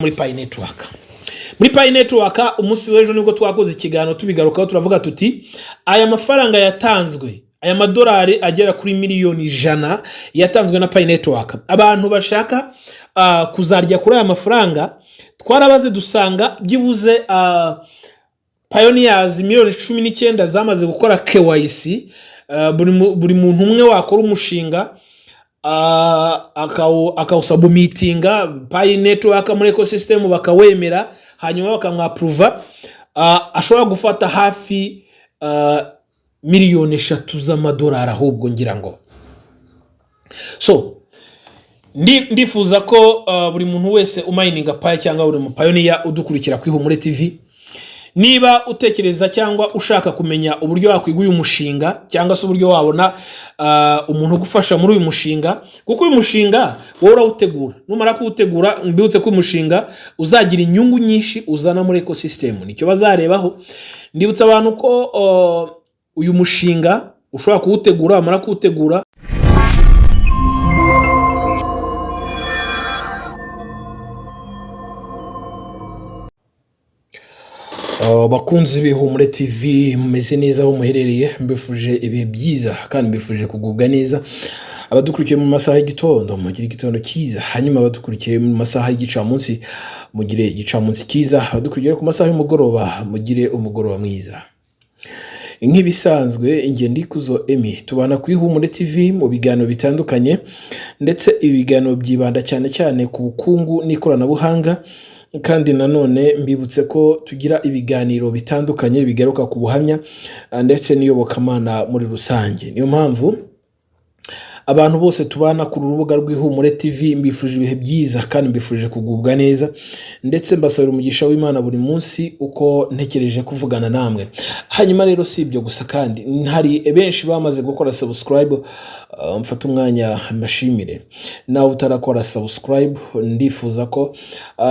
muri Pi Network. Muri Pi Network umunsi w'ejo nibwo twakoze ikiganiro tubigarukaho turavuga tuti aya mafaranga yatanzwe, aya madolari agera kuri miliyoni 100 yatanzwe na Pi Network. Abantu bashaka kuzarya kuri aya mafaranga twarabaze dusanga byibuze Pioneers miliyoni 19 zamaze gukora KYC. Buri muntu umwe wakora umushinga akawusabumitinga Pi Network muri ecosystem bakawemera hanyuma bakamwaprove, ashobora gufata hafi miliyoni 3 z'amadolari ahubwo ngira ngo. So ndifuza ko buri muntu wese umininga Pi cyangwa buri mu Pioneer udukurikira kuri Ihumure TV, niba utekereza cyangwa ushaka kumenya uburyo wakwiga uyu mushinga cyangwa se uburyo wabona umuntu gufasha muri uyu mushinga, kuko uyu mushinga wowe urawutegura, numara kuwutegura mbibutse ko uyu mushinga uzagira inyungu nyinshi uzana muri ecosystem. Nicyo bazarebaho. Ndibutsa abantu ko uyu mushinga ushobora kuwutegura, amara kuwutegura bakunzi b'Ihumure TV mumeze neza aho muherereye, mbifuje ibihe byiza kandi mbifuje kugubwa neza. Abadukurikiye mu masaha y'igitondo mugire igitondo cyiza, hanyuma abadukurikiye mu masaha y'igicamunsi mugire igicamunsi cyiza, abadukurikiye ku masaha y'umugoroba mugire umugoroba mwiza. Nk'ibisanzwe ingendo ikuzo Emi tubana ku Ihumure TV mu biganiro bitandukanye, ndetse ibiganiro byibanda cyane cyane ku bukungu n'ikoranabuhanga, kandi nanone mbibutse ko tugira ibiganiro bitandukanye bigaruka ku buhamya ndetse n'iyobokamana muri rusange. Niyo mpamvu abantu bose tubana ku rubuga rw'Ihumure TV mbifuje ibihe byiza kandi mbifuje kugubwa neza, ndetse mbasabira umugisha w'Imana buri munsi uko ntekereje kuvugana namwe. Hanyuma rero si ibyo gusa, kandi hari benshi bamaze gukora subscribe, mfata umwanya mbashimire. Nawe utarakora subscribe ndifuza ko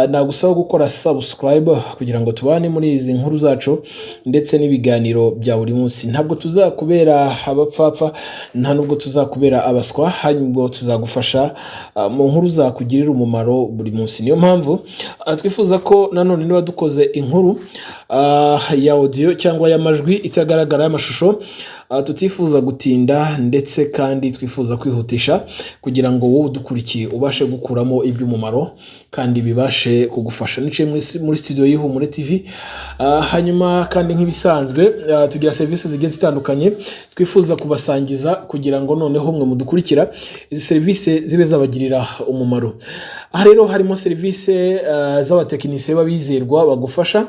nagusaba gukora subscribe kugira ngo tubane muri izi nkuru zacu ndetse n'ibiganiro bya buri munsi. Ntabwo tuzakubera abapfapfa, nta nubwo tuzakubera abaswa, hanyuma tuzagufasha mu nkuru zakugirira umumaro buri munsi. Niyo mpamvu twifuza ko nanone niba dukoze inkuru ya audio cyangwa y'amajwi itagaragara y'amashusho, tutifuza gutinda ndetse kandi twifuza kwihutisha kugira ngo wowe udukurikiye ubashe gukuramo iby'umumaro kandi bibashe kugufasha. Niciye muri studio y'Ihumure TV. Hanyuma kandi nk'ibisanzwe tugira services zigiye zitandukanye twifuza kubasangiza kugira ngo noneho mwe mudukurikira izi services zibe zabagirira umumaro. Aha rero harimo service z'abatekinisiye babizerwa bagufasha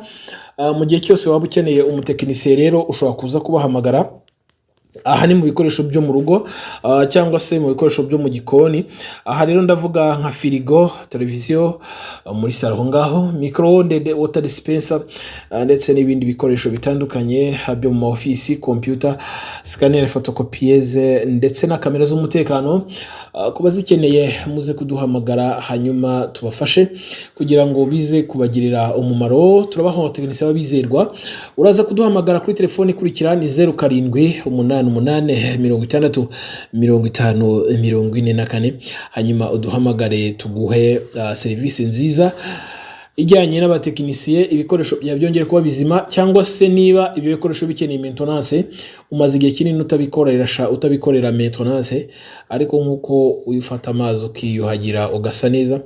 mu gihe cyose waba ukeneye umutekinisiye. Rero ushobora kuza kubahamagara aha ni mu bikoresho byo mu rugo cyangwa se mu bikoresho byo mu gikoni. Aha rero ndavuga nka firigo, televiziyo muri salo ngaho, micro-onde, water dispenser ndetse n'ibindi bikoresho bitandukanye byo mu office, computer, scanner, photocopieuse ndetse na kamera z'umutekano. Kuba zikeneye muze kuduhamagara hanyuma tubafashe kugira ngo bize kubagirira umumaro. Turabaho abatekinisiye babizerwa. Uraza kuduhamagara kuri telefone ikurikira ni 0788605044, hanyuma uduhamagare tuguhe serivisi nziza ijyanye n'abatekinisiye. Ibikoresho byongere kuba bizima, cyangwa se niba ibyo bikoresho bikeneye maintenance umaze igihe kinini utabikorera maintenance, ariko nkuko uyifata amazi ukiyuhagira ugasa neza,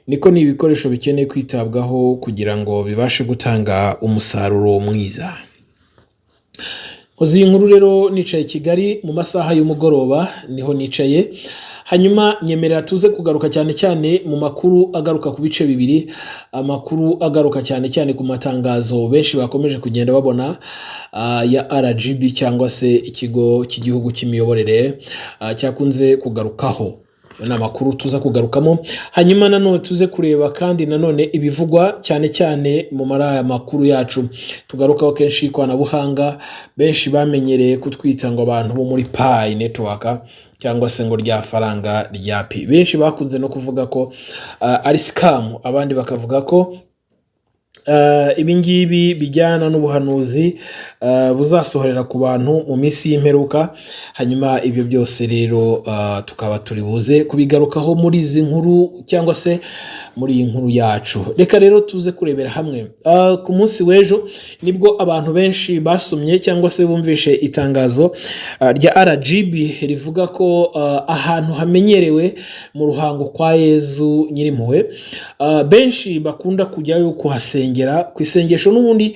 niko ni ibikoresho bikeneye kwitabwaho kugira ngo bibashe gutanga umusaruro mwiza. Kozi inkuru rero nicaye Kigali mu masaha y'umugoroba niho nicaye. Hanyuma nyemerera tuze kugaruka cyane cyane mu makuru agaruka ku bice bibiri, amakuru agaruka cyane cyane ku matangazo benshi bakomeje kugenda babona ya RGB cyangwa se ikigo cy'igihugu cy'imiyoborere cyakunze kugarukaho. Na makuru tuza kugarukamo, hanyuma nanone tuze kureba kandi nanone ibivugwa cyane cyane mu maraya makuru yacu. Tugarukaho kenshi ikoranabuhanga benshi bamenyereye kutwita ngo abantu bo muri Pi Network cyangwa se ngo rya faranga rya Pi. Benshi bakunze no kuvuga ko ari scam, abandi bakavuga ko ibi ngibi bijyana n'ubuhanuzi buzasohorera ku bantu mu minsi y'imperuka. Hanyuma ibyo byose rero tukaba turi buze kubigarukaho muri izi nkuru cyangwa se muri iyi nkuru yacu. Reka rero tuze kurebera hamwe ku munsi w'ejo nibwo abantu benshi basomye cyangwa se bumvishe itangazo rya RGB rivuga ko ahantu hamenyerewe mu ruhango kwa Yezu Nyirimpuhwe benshi bakunda kujyayo kuhasengera ku isengesho n'ubundi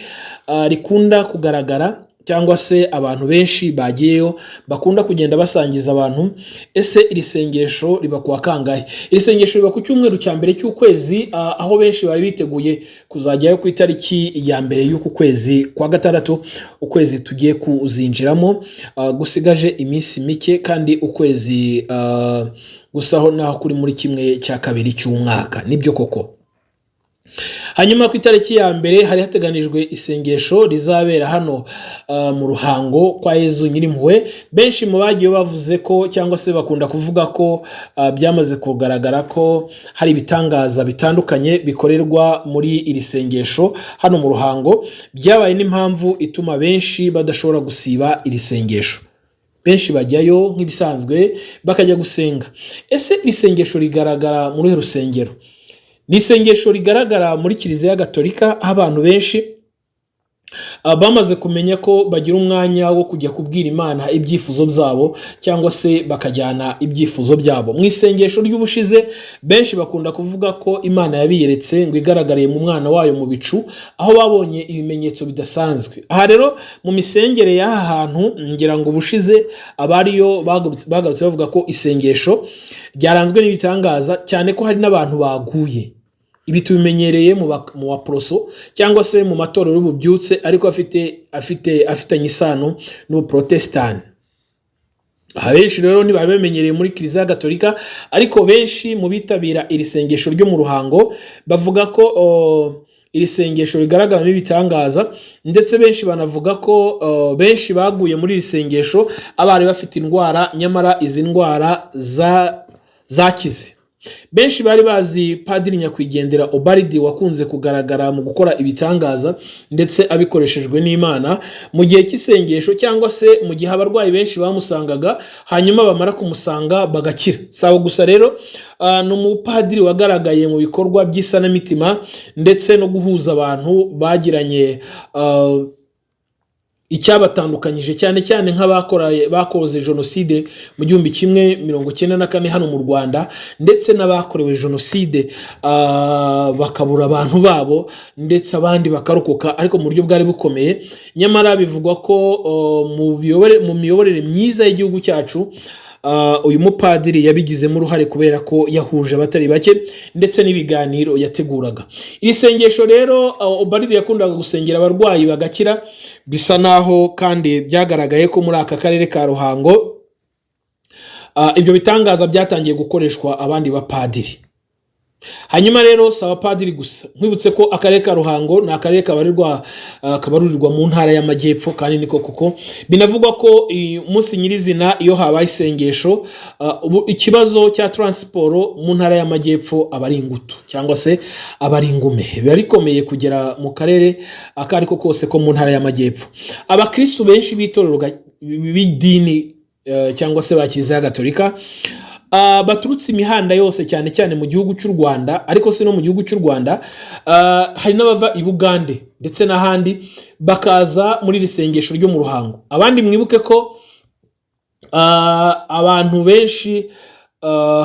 rikunda kugaragara cyangwa se abantu benshi bagiyeyo bakunda kugenda basangiza abantu. Ese iri sengesho riba kuwa kangahe? Iri sengesho riba ku cyumweru cya mbere cy'ukwezi, aho benshi bari biteguye kuzajyayo ku itariki ya mbere y'uku kwezi kwa gatandatu, ukwezi tugiye kuzinjiramo gusigaje iminsi mike, kandi ukwezi gusaho naho kuri muri kimwe cya kabiri cy'umwaka. Nibyo koko. Hanyuma ku itariki ya mbere hari hateganijwe isengesho rizabera hano mu ruhango kwa Yezu Nyirimpuhwe. Benshi mu bagiye bavuze ko cyangwa se bakunda kuvuga ko byamaze kugaragara ko hari ibitangaza bitandukanye bikorerwa muri iri sengesho hano mu ruhango, byabaye n'impamvu ituma benshi badashobora gusiba iri sengesho. Benshi bajyayo nk'ibisanzwe bakajya gusenga. Ese iri sengesho rigaragara muri rusengero? Ni isengesho rigaragara muri Kiliziya Gatolika, aho abantu benshi bamaze kumenya ko bagira umwanya wo kujya kubwira Imana ibyifuzo byabo cyangwa se bakajyana ibyifuzo byabo. Mu isengesho ry'ubushize benshi bakunda kuvuga ko Imana yabiyeretse ngo igaragariye mu mwana wayo mu bicu, aho babonye ibimenyetso bidasanzwe. Aha rero mu misengere y'aha hantu ngira ngo ubushize abariyo bagarutse bavuga ko isengesho ryaranzwe n'ibitangaza, cyane ko hari n'abantu baguye. Ibi tubimenyereye mu baporoso cyangwa se mu matorero y'ububyutse, ariko afitanye isano n'ubuprotestani. Abenshi rero ntibari bamenyereye muri Kiliziya Gatolika, ariko benshi mu bitabira iri sengesho ryo mu ruhango bavuga ko iri sengesho rigaragaramo ibitangaza, ndetse benshi banavuga ko benshi baguye muri iri sengesho abari bafite indwara, nyamara izi ndwara zakize. Benshi bari bazi Padiri Nyakwigendera Obaridi wakunze kugaragara mu gukora ibitangaza ndetse abikoreshejwe n'Imana mu gihe cy'isengesho, cyangwa se mu gihe abarwayi benshi bamusangaga hanyuma bamara kumusanga bagakira. Sawa gusa rero ni umupadiri wagaragaye mu bikorwa by'isanamitima ndetse no guhuza abantu bagiranye icyabatandukanyije, cyane cyane nk'abakoze jenoside mu 1994 hano mu Rwanda, ndetse n'abakorewe jenoside bakabura abantu babo ndetse abandi bakarokoka ariko mu buryo bwari bukomeye. Nyamara bivugwa ko mu miyoborere myiza y'igihugu cyacu uyu mupadiri yabigizemo uruhare kubera ko yahuje abatari bake ndetse n'ibiganiro yateguraga. Iri sengesho rero Obaridi yakundaga gusengera abarwayi bagakira, bisa naho kandi byagaragaye ko muri aka karere ka Ruhango ibyo bitangaza byatangiye gukoreshwa abandi bapadiri. Hanyuma rero saba padiri gusa, nkwibutse ko akarere ka Ruhango ni akarere kabarurirwa mu ntara y'Amajyepfo, kandi niko kuko binavugwa ko umunsi nyirizina iyo habaye isengesho ikibazo cya transport mu ntara y'Amajyepfo aba ari ingutu cyangwa se aba ari ingume. Biba bikomeye kugera mu karere akariko kose ko mu ntara y'Amajyepfo. Abakristo benshi b'itorero b'idini cyangwa se ba Kiliziya Gatolika baturutse imihanda yose, cyane cyane mu gihugu cy'u Rwanda, ariko si no mu gihugu cy'u Rwanda, hari n'abava i Bugande ndetse n'ahandi bakaza muri iri sengesho ryo mu Ruhango. Abandi mwibuke ko abantu benshi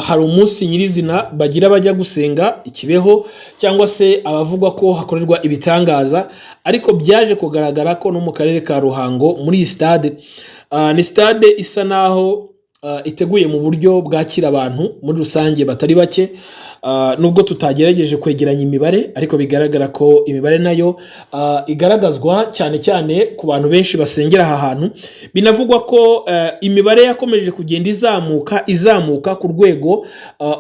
hari umunsi nyirizina bagira bajya gusenga ikibeho, cyangwa se abavuga ko hakorerwa ibitangaza, ariko byaje kugaragara ko no mu karere ka Ruhango muri iyi stade, ni stade isa naho iteguye mu buryo bwakira abantu muri rusange batari bake. Nubwo tutagerageje kwegeranya imibare, ariko bigaragara ko imibare nayo igaragazwa cyane cyane ku bantu benshi basengera aha hantu. Binavugwa ko imibare yakomeje kugenda izamuka ku rwego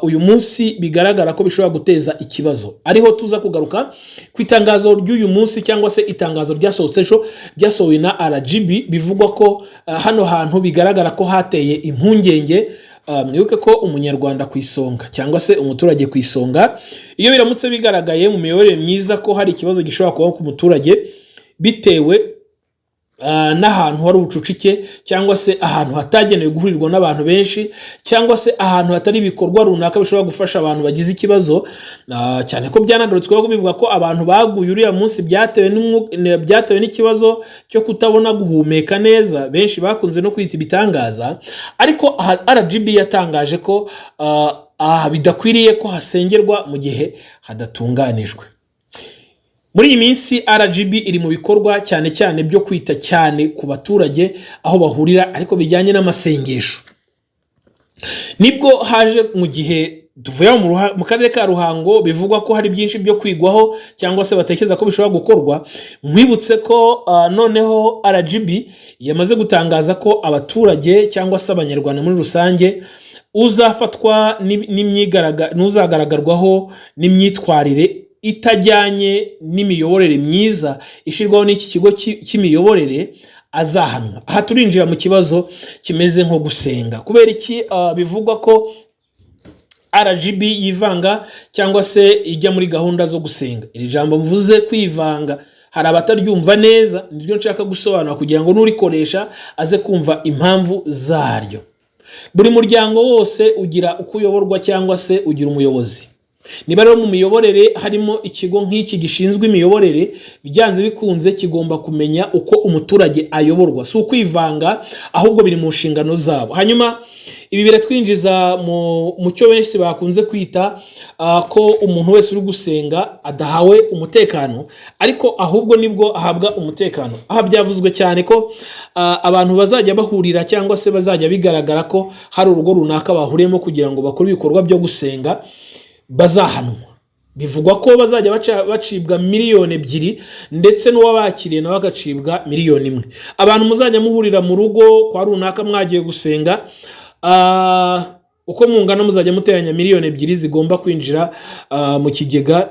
uyu munsi bigaragara ko bishobora guteza ikibazo. Ariho tuza kugaruka ku itangazo ry'uyu munsi, cyangwa se itangazo ryasohowe na RGB. Bivugwa ko hano hantu bigaragara ko hateye impungenge mwibuke ko umunyarwanda ku isonga cyangwa se umuturage ku isonga, iyo biramutse bigaragaye mu miyoborere myiza ko hari ikibazo gishobora kuba ku muturage bitewe n'ahantu hari ubucucike cyangwa se ahantu hatagenewe guhurirwa n'abantu benshi cyangwa se ahantu hatari ibikorwa runaka bishobora gufasha abantu bagize ikibazo, cyane ko byanagarutsweho ko bivuga ko abantu baguye uriya munsi byatewe n'ikibazo cyo kutabona guhumeka neza, benshi bakunze no kwita ibitangaza. Ariko RGB yatangaje ko bidakwiriye ko hasengerwa mu gihe hadatunganijwe. Muri iyi minsi RGB iri mu bikorwa cyane cyane byo kwita cyane ku baturage aho bahurira, ariko bijyanye n'amasengesho. Nibwo haje mu gihe tuvuye mu karere ka Ruhango bivugwa ko hari byinshi byo kwigwaho cyangwa se batekereza ko bishobora gukorwa. Mwibutse ko noneho RGB yamaze gutangaza ko abaturage cyangwa se abanyarwanda muri rusange uzafatwa n'uzagaragarwaho n'imyitwarire itajyanye n'imiyoborere myiza ishirwaho n'iki kigo cy'imiyoborere azahanwa. Aha turinjira mu kibazo kimeze nko gusenga. Kubera iki bivugwa ko RGB yivanga cyangwa se ijya muri gahunda zo gusenga? Iri jambo mvuze kwivanga hari abataryumva neza, niryo nshaka gusobanura kugira ngo n'urikoresha aze kumva impamvu zaryo. Buri muryango wose ugira uko uyoborwa cyangwa se ugira umuyobozi. Niba rero mu miyoborere harimo ikigo nk'iki gishinzwe imiyoborere, byanze bikunze kigomba kumenya uko umuturage ayoborwa, si ukwivanga ahubwo biri mu nshingano zabo. Hanyuma ibi biratwinjiza mu cyo benshi bakunze kwita ko umuntu wese uri gusenga adahawe umutekano, ariko ahubwo nibwo ahabwa umutekano. Aha byavuzwe cyane ko abantu bazajya bahurira cyangwa se bazajya bigaragara ko hari urugo runaka bahuriyemo kugira ngo bakore ibikorwa byo gusenga bazahanwa. Bivugwa ko bazajya bacibwa miliyoni 2 ndetse n'uwabakiriye nawe agacibwa miliyoni 1. Abantu muzajya muhurira mu rugo kwa runaka mwagiye gusenga, uko mungana muzajya muteranya miliyoni 2 zigomba kwinjira mu kigega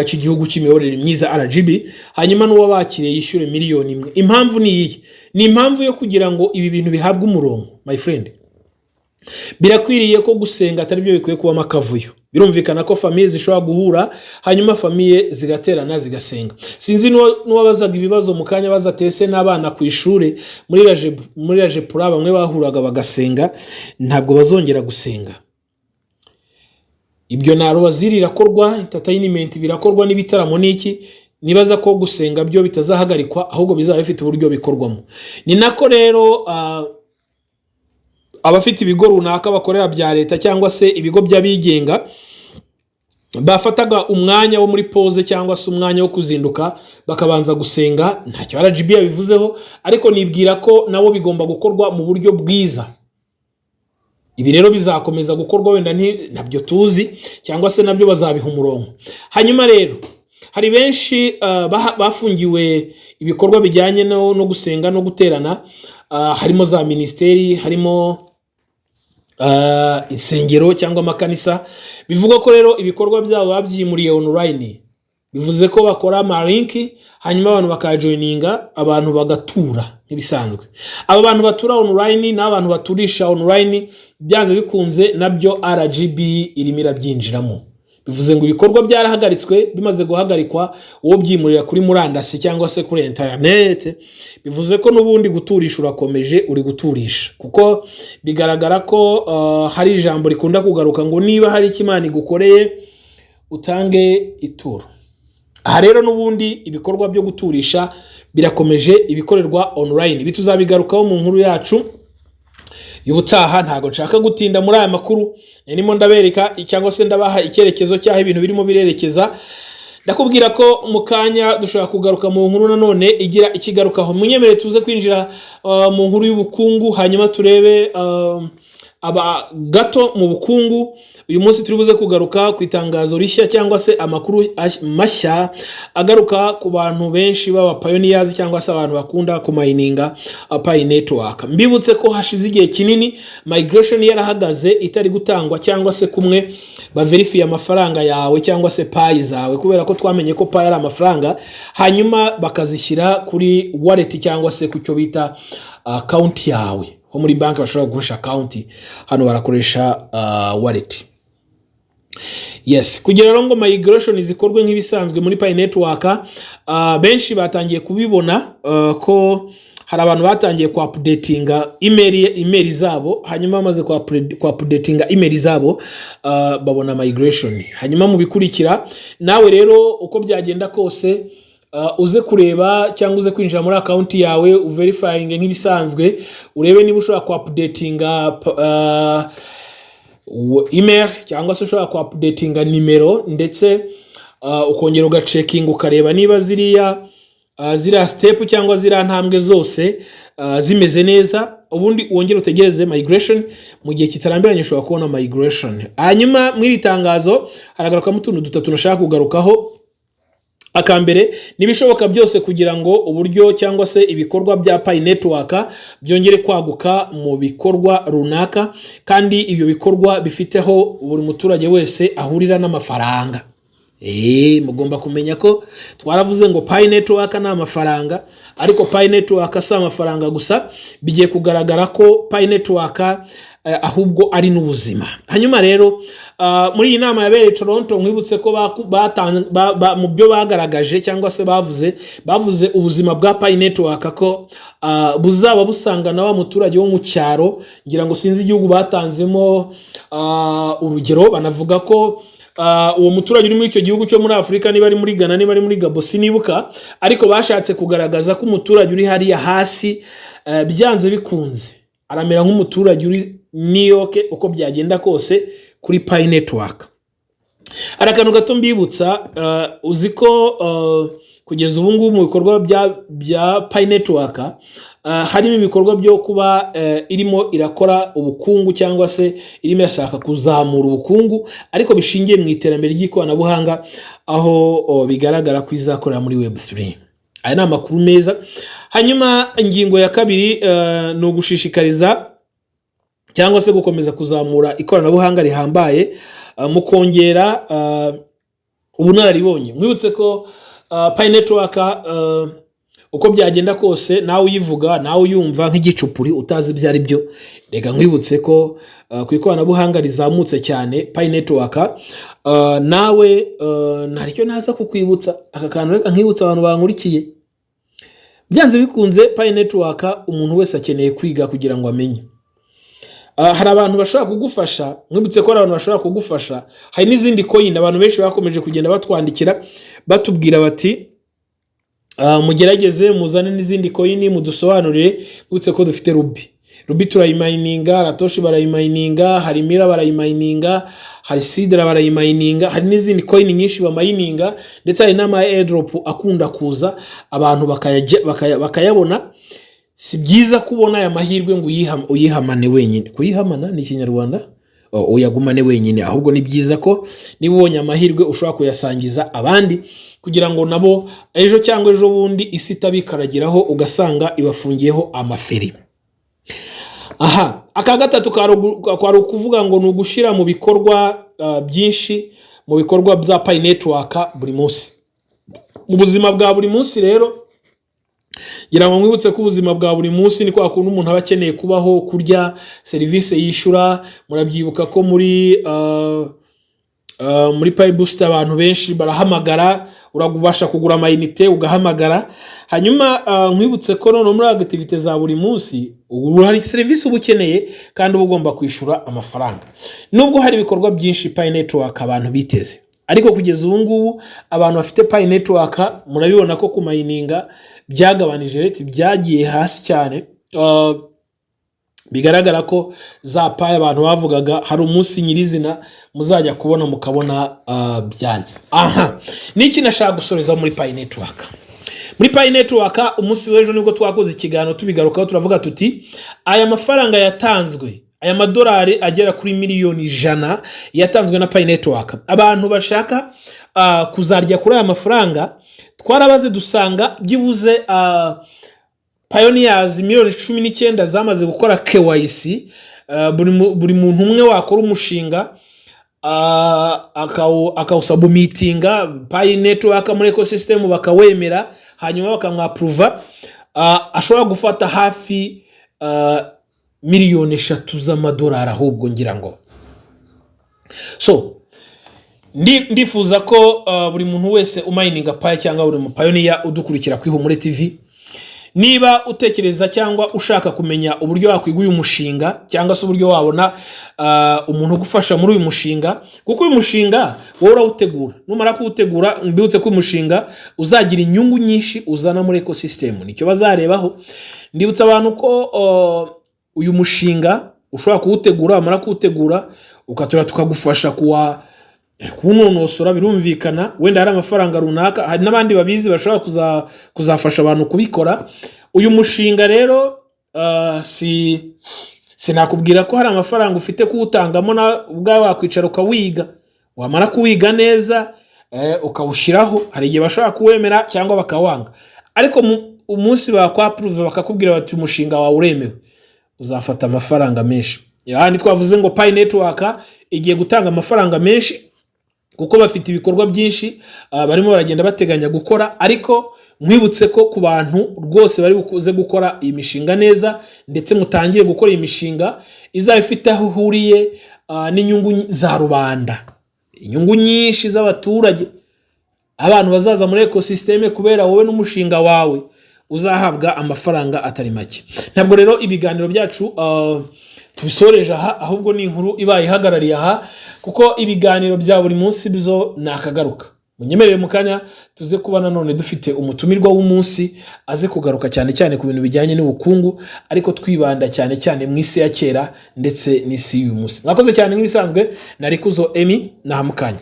cy'igihugu cy'imiyoborere myiza RGB, hanyuma n'uwabakiriye yishyure miliyoni 1. Impamvu ni iyi, ni impamvu yo kugira ngo ibi bintu bihabwe umurongo. My friend, birakwiriye ko gusenga atari byo bikwiye kuba makavuyo. Birumvikana ko famiye zishobora guhura hanyuma famiye zigaterana zigasenga. Sinzi n'uwabazaga ibibazo mu kanya bazatese n'abana ku ishure muri rajepura bamwe bahuraga bagasenga, ntabwo bazongera gusenga. Ibyo naro bazirirakorwa, entertainment birakorwa n'ibitaramo n'iki, nibaza ko gusenga byo bitazahagarikwa ahubwo bizaba bifite uburyo bikorwamo. Ni nako rero abafite ibigo runaka bakorera bya leta cyangwa se ibigo by'abigenga bafataga umwanya wo muri pause cyangwa se umwanya wo kuzinduka bakabanza gusenga. Ntacyo RGB yabivuzeho, ariko nibwira ko nabo bigomba gukorwa mu buryo bwiza. Ibi rero bizakomeza gukorwa wenda nabyo tuzi cyangwa se nabyo bazabiha umurongo. Hanyuma rero hari benshi bafungiwe ibikorwa bijyanye no gusenga no guterana, harimo za ministeri, harimo insengero cyangwa amakanisa. Bivuga ko rero ibikorwa byabo babyimuriye online, bivuze ko bakora amalinki hanyuma abantu bakajoininga, abantu bagatura nk'ibisanzwe. Aba bantu batura online n'abantu baturisha online, byanze bikunze nabyo RGB irimo irabyinjiramo. Bivuze ngo ibikorwa byarahagaritswe, bimaze guhagarikwa uwo byimurira kuri murandasi cyangwa se kuri internet, bivuze ko n'ubundi guturisha urakomeje, uri guturisha. Kuko bigaragara ko hari ijambo rikunda kugaruka ngo niba hari ikimana gukoreye utange ituro. Aha rero n'ubundi ibikorwa byo guturisha birakomeje, ibikorerwa online. Bituzabigarukaho mu nkuru yacu y'ubutaha. Ntago nshaka gutinda muri aya makuru, nimo ndabereka cyangwa se ndabaha icyerekezo cyaho ibintu birimo birerekeza. Ndakubwira ko mu kanya dushobora kugaruka mu nkuru nanone igira ikigarukaho. Munyemere tuze kwinjira mu nkuru y'ubukungu, hanyuma turebe gato mu bukungu. Uyu munsi turi buze kugaruka ku itangazo rishya cyangwa se amakuru mashya agaruka ku bantu benshi baba pioneers cyangwa se abantu bakunda kumininga Pi network. Mbibutse ko hashize igihe kinini migration yarahagaze itari gutangwa cyangwa se kumwe ba verify amafaranga yawe cyangwa se Pi zawe, kubera ko twamenye ko Pi ari amafaranga hanyuma bakazishyira kuri wallet cyangwa se ku cyo bita account yawe. nko muri banki bashobora gukoresha account, hano barakoresha wallet. Yes, kugira rero ngo migration zikorwe nk'ibisanzwe muri Pi Network, benshi batangiye kubibona ko hari abantu batangiye ku updatinga email zabo, hanyuma bamaze ku updatinga email zabo babona migration. Hanyuma mu bikurikira nawe rero uko byagenda kose uze kureba cyangwa uze kwinjira muri account yawe uverifying nk'ibisanzwe, urebe niba ushobora ku updatinga email cyangwa se ushobora ku updatinga nimero, ndetse ukongera ugacekinga ukareba niba ziriya step cyangwa ziriya ntambwe zose zimeze neza, ubundi wongera utegereze migration. Mu gihe kitarambiranye ushobora kubona migration. Hanyuma mwiri tangazo haragaruka mutuntu dutatu nashaka kugarukaho. Akambere nibishoboka byose kugira ngo uburyo cyangwa se ibikorwa bya Pi Network byongere kwaguka mu bikorwa runaka, kandi ibyo bikorwa bifiteho buri muturage wese ahurira n'amafaranga. Mugomba kumenya ko twaravuze ngo Pi Network na amafaranga, ariko Pi Network si amafaranga gusa, bigiye kugaragara ko Pi Network ahubwo ari n'ubuzima. Hanyuma rero muri iyi nama yabereye Toronto, nkwibutse ko mu byo bagaragaje cyangwa se bavuze ubuzima bwa Pi Network ko buzaba busanga na wa muturage wo mu cyaro. Ngira ngo sinzi igihugu batanzemo urugero, banavuga ko uwo muturage uri muri icyo gihugu cyo muri Afrika, niba ari muri Ghana, niba ari muri Gabon sinibuka, ariko bashatse kugaragaza ko umuturage uri hariya hasi byanze bikunze aramera nk'umuturage uri New York uko byagenda kose kuri Pi Network. Arakantu gato mbibutsa, uziko kugeza ubu ngubu mu bikorwa bya Pi Network harimo ibikorwa byo kuba irimo irakora ubukungu cyangwa se irimo yashaka kuzamura ubukungu, ariko bishingiye mu iterambere ry'ikoranabuhanga, aho bigaragara ko izakorera muri Web3. Aya ni amakuru meza. Hanyuma ingingo ya kabiri ni ugushishikariza cyangwa se gukomeza kuzamura ikoranabuhanga rihambaye mu kongera ubunararibonye. Mwibutse ko Pi Network uko byagenda kose nawe uyivuga, nawe uyumva nk'igicupuri utazi ibyo ari byo, reka nkwibutse ko ku ikoranabuhanga rizamutse cyane Pi Network, nawe ntaricyo naza kukwibutsa aka kantu, reka nkwibutsa abantu bankurikiye, byanze bikunze Pi Network umuntu wese akeneye kwiga kugira ngo amenye. Hari abantu bashobora kugufasha, mwibutse ko hari abantu bashobora kugufasha. Hari n'izindi coin abantu benshi bakomeje kugenda batwandikira batubwira bati mugerageze muzane n'izindi coin mudusobanurire. Mwibutse ko dufite Ruby turayimayininga, Ratoshi barayimayininga, hari Mira barayimayininga, hari Sidra barayimayininga, hari n'izindi coin nyinshi bamayininga, ndetse hari n'ama airdrop akunda kuza abantu bakayabona. Si byiza kubona aya mahirwe ngo uyihamane wenyine. Kuyihamana ni Kinyarwanda, uyagumane wenyine, ahubwo ni byiza ko niba ubonye amahirwe ushobora kuyasangiza abandi, kugira ngo nabo ejo cyangwa ejo bundi isi itabikaragiraho ugasanga ibafungiyeho amaferi. Aka gatatu kwari ukuvuga ngo ni ugushira mu bikorwa byinshi, mu bikorwa bya Pi Network buri munsi, mu buzima bwa buri munsi. Rero ngira ngo mwibutse ko ubuzima bwa buri munsi ni kwa kuntu umuntu aba akeneye kubaho, kurya, serivisi yishura. Murabyibuka ko muri Pi Booster abantu benshi barahamagara, uragubasha kugura amayinite ugahamagara. Hanyuma mwibutse ko no muri activity za buri munsi hari serivisi ubukeneye kandi ugomba kwishura amafaranga. Nubwo hari ibikorwa byinshi Pi Network abantu biteze, ariko kugeza ubu ngubu abantu bafite Pi Network murabibona ko kumayininga byagabanije rate, byagiye hasi cyane. Bigaragara ko za Pi abantu bavugaga hari umunsi nyirizina muzajya kubona mukabona byanze. Niki nashaka gusoreza muri Pi Network. Muri Pi Network umunsi w'ejo nibwo twakoze ikiganiro tubigarukaho, turavuga tuti aya mafaranga yatanzwe, aya madolari agera kuri miliyoni 100 yatanzwe na Pi Network. Abantu bashaka kuzarya kuri aya mafaranga twarabaze dusanga byibuze Pioneers miliyoni 19 zamaze gukora KYC. Buri muntu umwe wakora umushinga akawusabumitinga Pi Network muri ecosystem bakawemera, hanyuma bakamwaprova. Ashobora gufata hafi miliyoni 3 z'amadolari ahubwo ngira ngo. So ndifuza ko buri muntu wese umininga Pi cyangwa buri mu pioneer udukurikira ku Ihumure TV, niba utekereza cyangwa ushaka kumenya uburyo wakwiga uyu mushinga cyangwa se uburyo wabona umuntu ugufasha muri uyu mushinga, kuko uyu mushinga wowe urawutegura, numara kuwutegura mbibutse ko uyu mushinga uzagira inyungu nyinshi uzana muri ecosystem, nicyo bazarebaho. Ndibutsa abantu ko uyu mushinga ushobora kuwutegura, wamara kuwutegura ukatura tukagufasha kunonosora, birumvikana wenda hari amafaranga runaka, hari n'abandi babizi bashobora kuzafasha abantu kubikora. Uyu mushinga rero sinakubwira ko hari amafaranga ufite kuwutangamo na ubwawe wakwicara ukawiga, wamara kuwiga neza ukawushiraho, hari igihe bashobora kuwemera cyangwa bakawanga, ariko umunsi bakwaprove bakakubwira bati umushinga wawe uremewe, uzafata amafaranga menshi. Yandi twavuze ngo Pi Network igiye gutanga amafaranga menshi kuko bafite ibikorwa byinshi barimo baragenda bateganya gukora, ariko mwibutse ko ku bantu rwose bari bukuze gukora iyi mishinga neza ndetse mutangiye gukora iyi mishinga izabifite aho ihuriye n'inyungu za rubanda, inyungu nyinshi z'abaturage, abantu bazaza muri ecosystem kubera wowe n'umushinga wawe, uzahabwa amafaranga atari make. Ntabwo rero ibiganiro byacu tubisoreje aha, ahubwo ni inkuru ibaye ihagarariye aha, kuko ibiganiro bya buri munsi bizo nakagaruka. Munyemerere mukanya tuze kuba nanone dufite umutumirwa w'umunsi aze kugaruka cyane cyane ku bintu bijyanye n'ubukungu, ariko twibanda cyane cyane mu isi ya kera ndetse n'isi y'uyu munsi. Mwakoze cyane nk'ibisanzwe, nari Kuzo Emmy, nahamukanya.